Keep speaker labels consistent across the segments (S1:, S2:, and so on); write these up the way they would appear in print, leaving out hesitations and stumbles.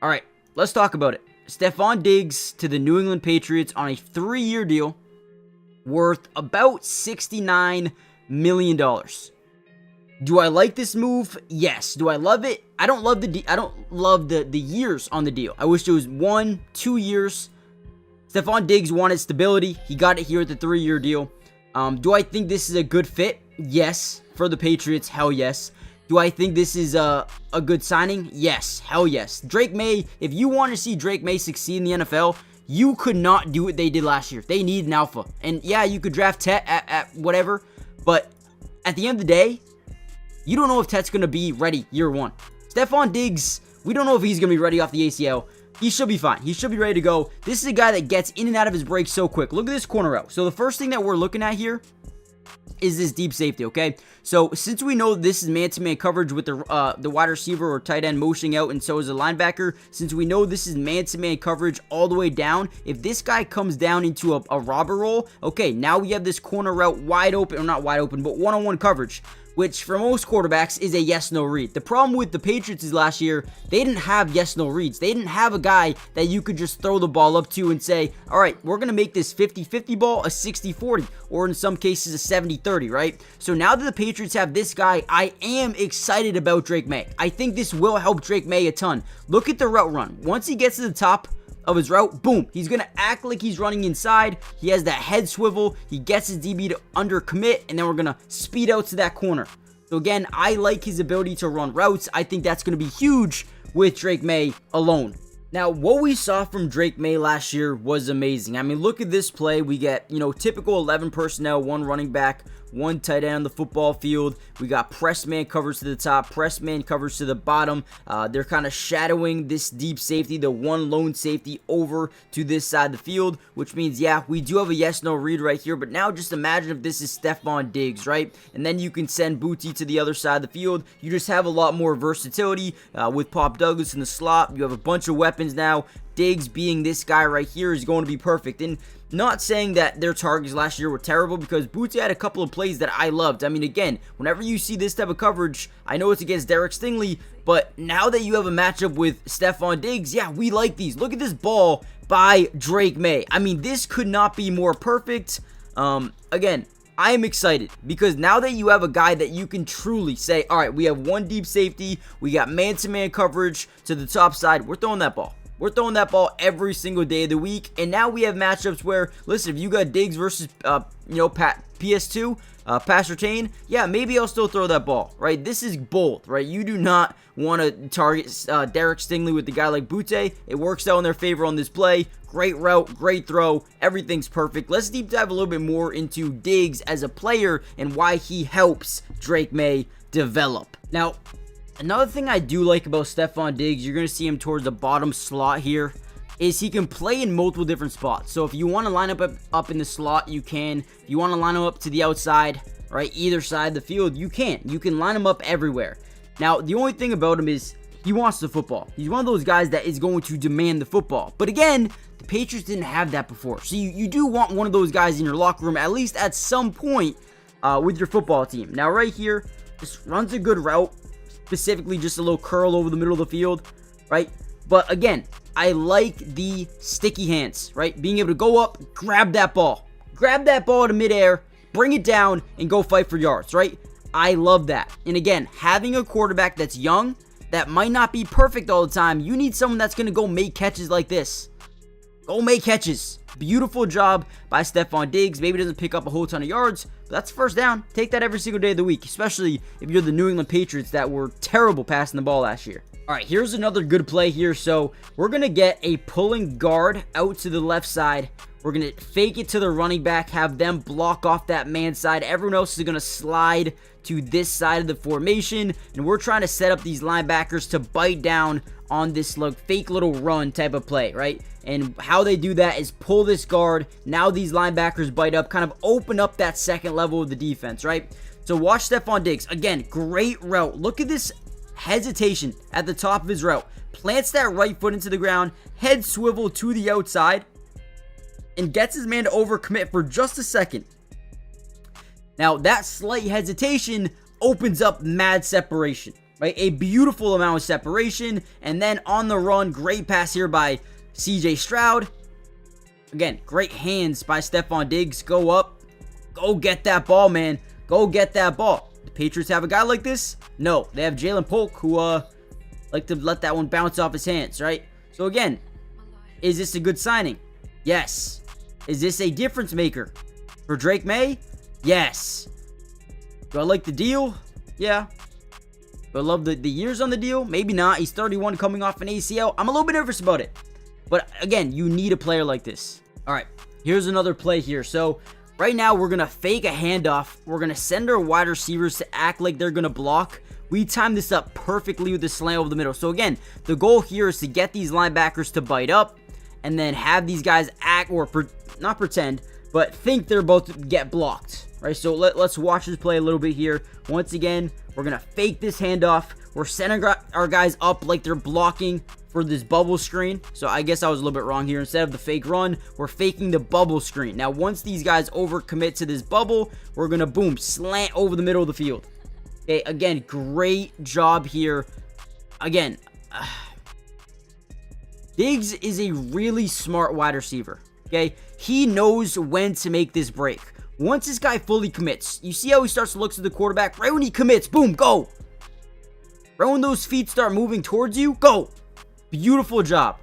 S1: All right, let's talk about it. Stefon Diggs to the New England Patriots on a 3-year deal worth about $69 million. Do I like this move? Yes. Do I love it? I don't love the years on the deal. I wish it was 1, 2 years. Stefon Diggs wanted stability. He got it here at the 3-year deal. Do I think this is a good fit? Yes. For the Patriots, hell yes. Do I think this is a good signing? Yes. Hell yes. Drake Maye, if you want to see Drake Maye succeed in the NFL, you could not do what they did last year. They need an alpha. And yeah, you could draft Tet at whatever, but at the end of the day, you don't know if Tet's going to be ready year 1. Stefon Diggs, we don't know if he's going to be ready off the ACL. He should be fine. He should be ready to go. This is a guy that gets in and out of his breaks so quick. Look at this corner route. So the first thing that we're looking at here is this deep safety, okay? So since we know this is man-to-man coverage with the wide receiver or tight end motioning out, and so is the linebacker, since we know this is man-to-man coverage all the way down, if this guy comes down into a robber roll, okay, now we have this corner route wide open, or not wide open, but one-on-one coverage, which for most quarterbacks is a yes-no read. The problem with the Patriots is last year, they didn't have yes-no reads. They didn't have a guy that you could just throw the ball up to and say, all right, we're going to make this 50-50 ball a 60-40, or in some cases a 70-30, right? So now that the Patriots have this guy, I am excited about Drake Maye. I think this will help Drake Maye a ton. Look at the route run. Once he gets to the top of his route, boom, he's going to act like he's running inside. He has that head swivel. He gets his DB to under commit, and then we're going to speed out to that corner. So again, I like his ability to run routes. I think that's going to be huge with Drake Maye alone. Now, what we saw from Drake Maye last year was amazing. I mean, look at this play. We get, typical 11 personnel, 1 running back, 1 tight end on the football field. We got press man covers to the top, press man covers to the bottom. They're kind of shadowing this deep safety, the one lone safety, over to this side of the field, which means, yeah, we do have a yes-no read right here, but now just imagine if this is Stefon Diggs, right? And then you can send Booty to the other side of the field. You just have a lot more versatility with Pop Douglas in the slot. You have a bunch of weapons now. Diggs being this guy right here is going to be perfect. And not saying that their targets last year were terrible, because Booty had a couple of plays that I loved. I mean, again, whenever you see this type of coverage, I know it's against Derek Stingley, but now that you have a matchup with Stefon Diggs, yeah, we like these. Look at this ball by Drake Maye. I mean, this could not be more perfect. Again, I am excited because now that you have a guy that you can truly say, all right, we have 1 deep safety, we got man-to-man coverage to the top side, we're throwing that ball. We're throwing that ball every single day of the week. And now we have matchups where, listen, if you got Diggs versus, PS2, pass retain, yeah, maybe I'll still throw that ball, right? This is bold, right? You do not want to target Derek Stingley with the guy like Butte. It works out in their favor on this play. Great route, great throw, everything's perfect. Let's deep dive a little bit more into Diggs as a player and why he helps Drake Maye develop. Now, another thing I do like about Stefon Diggs, you're going to see him towards the bottom slot here, is he can play in multiple different spots. So if you want to line up in the slot, you can. If you want to line him up to the outside, right, either side of the field, you can. You can line him up everywhere. Now, the only thing about him is he wants the football. He's one of those guys that is going to demand the football. But again, the Patriots didn't have that before. So you do want one of those guys in your locker room, at least at some point with your football team. Now, right here, just runs a good route. Specifically just a little curl over the middle of the field, right? But again, I like the sticky hands, right? Being able to go up, grab that ball in midair, bring it down, and go fight for yards, right? I love that. And again, having a quarterback that's young, that might not be perfect all the time, you need someone that's going to go make catches like this. Go make catches. Beautiful job by Stefon Diggs. Maybe doesn't pick up a whole ton of yards, but that's first down. Take that every single day of the week, especially if you're the New England Patriots that were terrible passing the ball last year. All right, here's another good play here. So we're going to get a pulling guard out to the left side. We're going to fake it to the running back, have them block off that man side. Everyone else is going to slide to this side of the formation, and we're trying to set up these linebackers to bite down on this fake little run type of play, right? And how they do that is pull this guard. Now these linebackers bite up, kind of open up that second level of the defense, right? So watch Stefon Diggs. Again, great route. Look at this hesitation at the top of his route. Plants that right foot into the ground, head swivel to the outside, and gets his man to overcommit for just a second. Now, that slight hesitation opens up mad separation. right? A beautiful amount of separation. And then on the run, great pass here by CJ Stroud. Again, great hands by Stefon Diggs. Go up. Go get that ball, man. Go get that ball. The Patriots have a guy like this? No. They have Jalen Polk, who like to let that one bounce off his hands, right? So again, is this a good signing? Yes. Is this a difference maker for Drake Maye? Yes. Do I like the deal? Yeah. Do I love the years on the deal? Maybe not. He's 31 coming off an ACL. I'm a little bit nervous about it. But again, you need a player like this. All right, here's another play here. So right now, we're going to fake a handoff. We're going to send our wide receivers to act like they're going to block. We timed this up perfectly with the slant over the middle. So again, the goal here is to get these linebackers to bite up and then have these guys act, or not pretend, but think they're about to get blocked, right? So let's watch this play a little bit here. Once again, we're going to fake this handoff. We're sending our guys up like they're blocking for this bubble screen. So I guess I was a little bit wrong here. Instead of the fake run, we're faking the bubble screen. Now, once these guys overcommit to this bubble, we're going to, boom, slant over the middle of the field. Okay, again, great job here. Again, Diggs is a really smart wide receiver. Okay, he knows when to make this break. Once this guy fully commits, you see how he starts to look to the quarterback? Right when he commits, boom, go. Right when those feet start moving towards you, go. Beautiful job.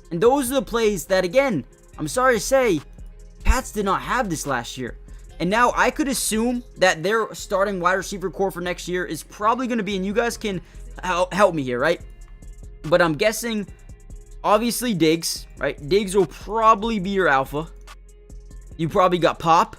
S1: And those are the plays that, again, I'm sorry to say, Pats did not have this last year. And now I could assume that their starting wide receiver core for next year is probably going to be, and you guys can help me here, right? But I'm guessing, obviously, Diggs, right? Diggs will probably be your alpha. You probably got Pop.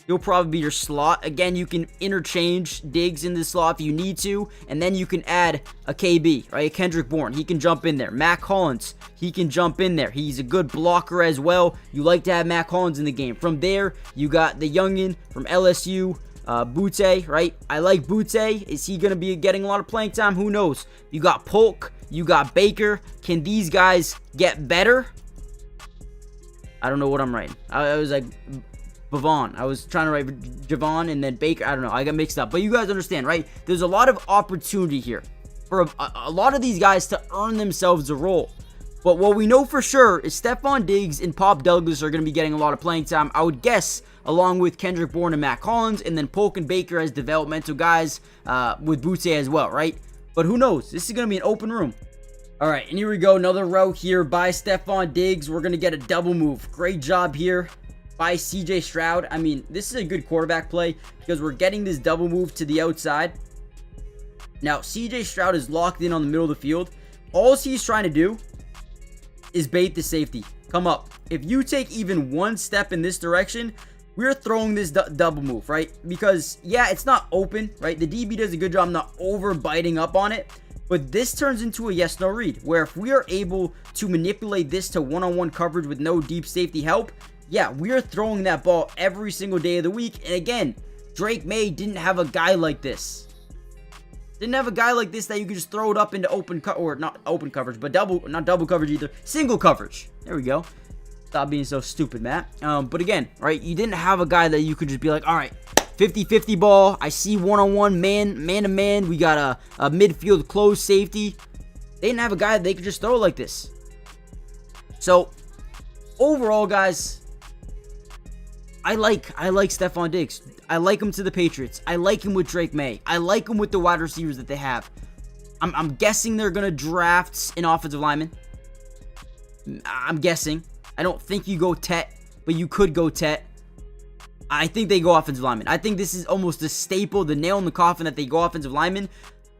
S1: He'll probably be your slot. Again, you can interchange Diggs in the slot if you need to. And then you can add a KB, right? A Kendrick Bourne. He can jump in there. Matt Collins, he can jump in there. He's a good blocker as well. You like to have Matt Collins in the game. From there, you got the youngin from LSU, Butte, right? I like Butte. Is he going to be getting a lot of playing time? Who knows? You got Polk. You got Baker. Can these guys get better? I don't know what I'm writing. I was like... Bavon. I was trying to write Javon and then Baker. I don't know. I got mixed up. But you guys understand, right? There's a lot of opportunity here for a lot of these guys to earn themselves a role. But what we know for sure is Stefon Diggs and Pop Douglas are going to be getting a lot of playing time, I would guess, along with Kendrick Bourne and Matt Collins, and then Polk and Baker as developmental guys with Butte as well, right? But who knows? This is going to be an open room. All right, and here we go. Another route here by Stefon Diggs. We're going to get a double move. Great job here by CJ Stroud. I mean, this is a good quarterback play because we're getting this double move to the outside. Now, CJ Stroud is locked in on the middle of the field. All he's trying to do is bait the safety. Come up. If you take even one step in this direction, we're throwing this double move, right? Because, yeah, it's not open, right? The DB does a good job not over biting up on it. But this turns into a yes-no read, where if we are able to manipulate this to one-on-one coverage with no deep safety help, yeah, we are throwing that ball every single day of the week. And again, Drake Maye didn't have a guy like this. Didn't have a guy like this that you could just throw it up into not open coverage, but not double coverage either. Single coverage. There we go. Stop being so stupid, Matt. But again, right, you didn't have a guy that you could just be like, all right, 50-50 ball. I see one-on-one, man-to-man. We got a midfield closed safety. They didn't have a guy that they could just throw like this. So, overall, guys, I like Stefon Diggs. I like him to the Patriots. I like him with Drake Maye. I like him with the wide receivers that they have. I'm guessing they're going to draft an offensive lineman. I'm guessing. I don't think you go Tet, but you could go Tet. I think they go offensive lineman. I think this is almost a staple, the nail in the coffin that they go offensive lineman.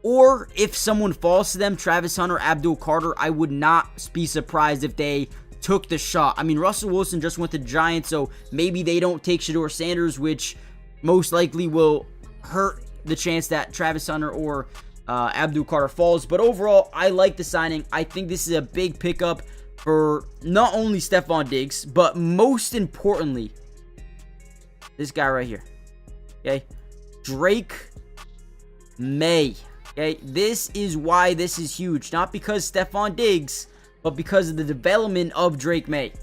S1: Or if someone falls to them, Travis Hunter, Abdul Carter, I would not be surprised if they took the shot. I mean, Russell Wilson just went to Giants, so maybe they don't take Shedeur Sanders, which most likely will hurt the chance that Travis Hunter or Abdul Carter falls. But overall, I like the signing. I think this is a big pickup for not only Stefon Diggs, but most importantly, this guy right here. Okay, Drake Maye. Okay, this is why this is huge. Not because Stefon Diggs, but because of the development of Drake Maye.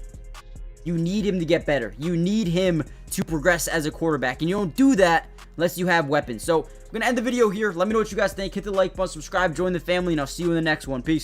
S1: You need him to get better. You need him to progress as a quarterback. And you don't do that unless you have weapons. So I'm going to end the video here. Let me know what you guys think. Hit the like button, subscribe, join the family, and I'll see you in the next one. Peace.